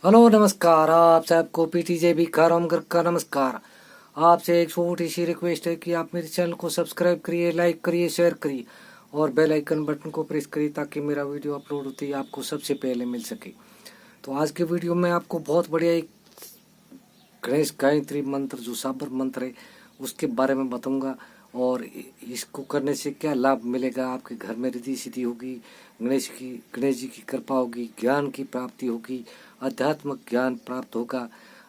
Hello नमस्कार। आप सबको पीटीजे भी कारमगर का नमस्कार। आपसे एक छोटी सी रिक्वेस्ट है कि आप मेरे चैनल को सब्सक्राइब करिए, लाइक करिए, शेयर करिए और बेल आइकन बटन को प्रेस करिए ताकि मेरा वीडियो अपलोड होते ही आपको सबसे पहले मिल सके। तो आज के वीडियो में आपको बहुत बढ़िया एक गणेश गायत्री मंत्र जो साबर मंत्र है उसके बारे में बताऊंगा और इसको करने से क्या लाभ मिलेगा। आपके घर में रिद्धि सिद्धि होगी, गणेश जी की कृपा होगी, ज्ञान की प्राप्ति होगी, आध्यात्मिक ज्ञान प्राप्त होगा।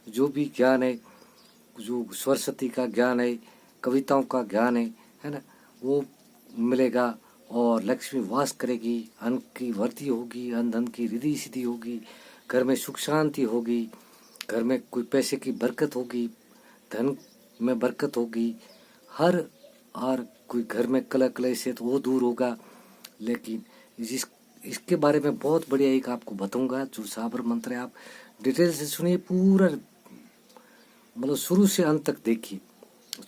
जो भी ज्ञान है, जो सरस्वती का ज्ञान है, कविताओं का ज्ञान है ना, वो मिलेगा और लक्ष्मी वास करेगी, अन्न की वृद्धि होगी, अन्न धन की रिद्धि सिद्धि होगी, घर में सुख शांति होगी, घर में कोई पैसे की बरकत होगी, धन में बरकत होगी, हर और कोई घर में कलह क्लेश है तो वो दूर होगा। लेकिन इसके बारे में बहुत बढ़िया एक आपको बताऊंगा जो साबर मंत्र है। आप डिटेल से सुनिए, पूरा मतलब शुरू से अंत तक देखिए,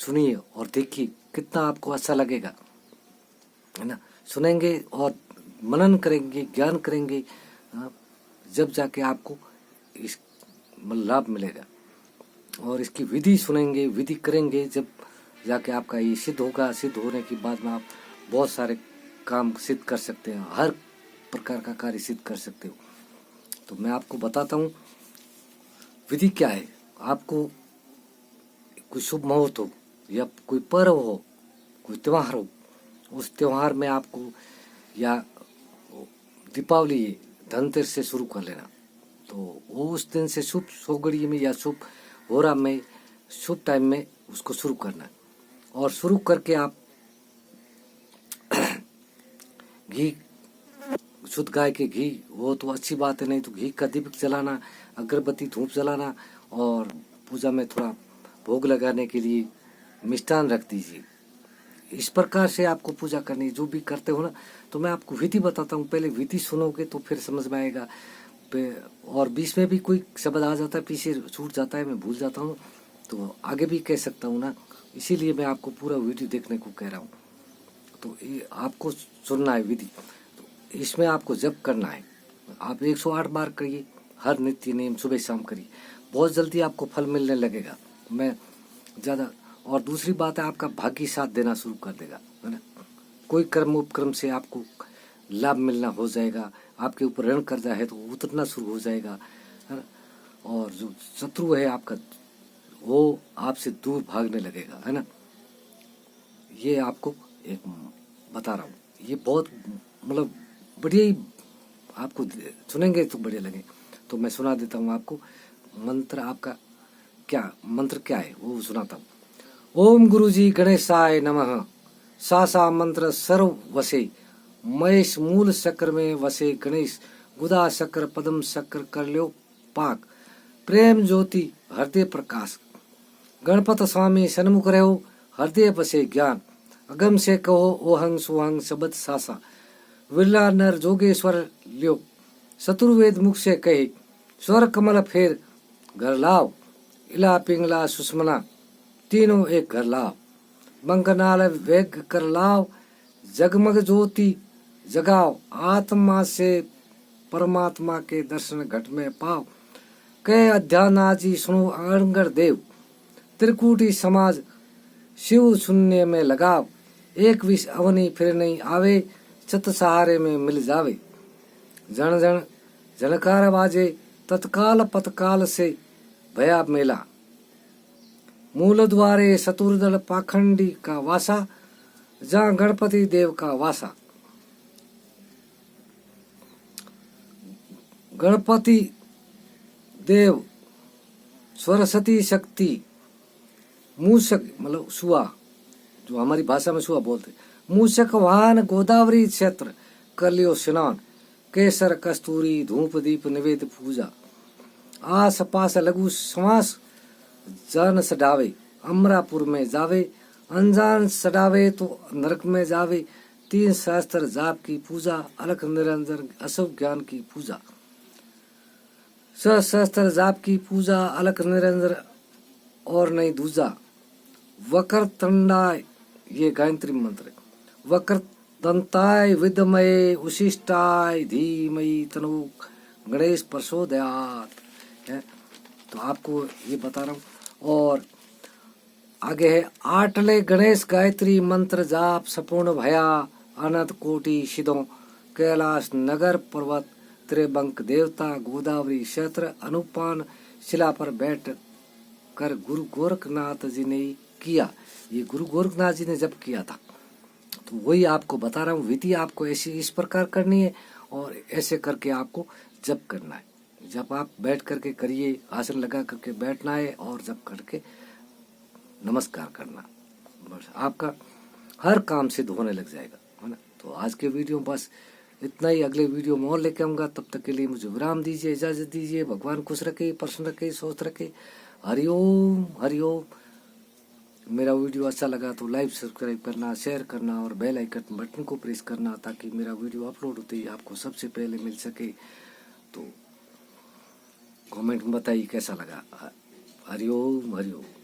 सुनिए और देखिए कितना आपको अच्छा लगेगा, है ना। सुनेंगे और मनन करेंगे, ज्ञान करेंगे, जब जाके आपको इस लाभ मिलेगा। और इसकी विधि सुनेंगे, विधि करेंगे, जब जाके आपका ये सिद्ध होगा। सिद्ध होने के बाद में आप बहुत सारे काम सिद्ध कर सकते हैं, हर प्रकार का कार्य सिद्ध कर सकते हो। तो मैं आपको बताता हूँ विधि क्या है। आपको कोई शुभ मुहूर्त हो या कोई पर्व हो, कोई त्योहार हो, उस त्योहार में आपको, या दीपावली है, धनतेरस से शुरू कर लेना। तो वो उस दिन से शुभ सोगड़ी में या शुभ होरा में, शुभ टाइम में उसको शुरू करना है। और शुरू करके आप घी, शुद्ध गाय के घी वो तो अच्छी बात है, नहीं तो घी का दीपक जलाना, अगरबत्ती धूप जलाना और पूजा में थोड़ा भोग लगाने के लिए मिष्ठान रख दीजिए। इस प्रकार से आपको पूजा करनी, जो भी करते हो ना। तो मैं आपको विधि बताता हूँ, पहले विधि सुनोगे तो फिर समझ में आएगा। और बीच में भी कोई शब्द आ जाता है, पीछे छूट जाता है, मैं भूल जाता हूँ, तो आगे भी कह सकता हूँ ना। इसीलिए मैं आपको पूरा वीडियो देखने को कह रहा हूँ। तो ये आपको सुनना है विधि। तो इसमें आपको जप करना है, आप 108 बार करिए, हर नित्य नेम सुबह शाम करिए, बहुत जल्दी आपको फल मिलने लगेगा। मैं ज़्यादा, और दूसरी बात है आपका भाग्य साथ देना शुरू कर देगा, है ना। कोई कर्म उपक्रम से आपको लाभ मिलना हो जाएगा, आपके ऊपर ऋण कर्जा है तो उतरना शुरू हो जाएगा, है ना। और जो शत्रु है आपका वो आपसे दूर भागने लगेगा, है ना। ये आपको एक बता रहा हूँ, ये बहुत मतलब बढ़िया ही, आपको सुनेंगे तो बढ़िया लगे। तो मैं सुना देता हूँ आपको मंत्र। आपका मंत्र क्या है वो सुनाता हूँ। ओम गुरुजी गणेशाय नमः। सा मंत्र सर्व वसे, महेश मूल चक्र में वसे गणेश, गुदा चक्र पदम चक्र कर लो पाक, प्रेम ज्योति हृदय प्रकाश, गणपत स्वामी सन्मुख रहो, हृदय बसे ज्ञान, अगम से कहो ओहंग सुहंग शब्द सासा, विरला नर जोगेश्वर ल्यो, चतुर्वेद मुख से कहे, स्वर कमल फेर घर लाव, इला पिंगला सुषमना तीनों एक घर लाव, बंकनाल वेग कर लाव, जगमग ज्योति जगाओ, आत्मा से परमात्मा के दर्शन घट में पाओ, कह अध्यानाजी सुनो अणगर देव, त्रिकूटी समाज शिव शून्य में लगाव, एक विष अवनी फिर नहीं आवे, छत सहारे में मिल जावे, जन जन जनकार बाजे, तत्काल पतकाल से भया मेला, मूल द्वारे शत्रुदल पाखंडी का वासा, जहाँ गणपति देव का वासा। गणपति देव सरस्वती शक्ति, मूषक मतलब सुआ, जो हमारी भाषा में सुआ बोलते, मूषक वाहन गोदावरी क्षेत्र कर लियो स्नान, केसर कस्तूरी धूप दीप निवेद पूजा, आस पास लघु श्वास जन सडावे, अमरापुर में जावे, अनजान सडावे तो नरक में जावे, 3 सहस्त्र जाप की पूजा, अलख निरंजन अशोक ज्ञान की पूजा, सहस्त्र जाप की पूजा, अलख निरंजन और नहीं दूजा, वक्र तंडाय, ये गायत्री मंत्र, वक्र दंताय विद्मये उशिष्टाय धीमहि तनो गणेश प्रचोदयात्। है। तो आपको ये बता रहा हूँ। और आगे है, आठले गणेश गायत्री मंत्र जाप सपूर्ण भया अनंत कोटि सिद्धों कैलाश नगर पर्वत त्रिबंक देवता गोदावरी क्षेत्र अनुपान शिला पर बैठ कर गुरु गोरखनाथ जी ने किया। ये गुरु गोरखनाथ जी ने जब किया था, तो वही आपको बता रहा हूँ। विधि आपको ऐसी इस प्रकार करनी है और ऐसे करके आपको जप करना है। जब आप बैठ करके करिए, आसन लगा करके बैठना है और जप करके नमस्कार करना, बस आपका हर काम सिद्ध होने लग जाएगा, है ना। तो आज के वीडियो बस इतना ही। अगले वीडियो में और लेके आऊंगा। तब तक के लिए मुझे विराम दीजिए, इजाजत दीजिए। भगवान खुश रखे, प्रसन्न रखे, स्वस्थ रखे। हरिओम हरिओम। मेरा वीडियो अच्छा लगा तो लाइक सब्सक्राइब करना, शेयर करना और बेल आइकन बटन को प्रेस करना, ताकि मेरा वीडियो अपलोड होते ही आपको सबसे पहले मिल सके। तो कमेंट में बताइए कैसा लगा। हरिओम हरिओम।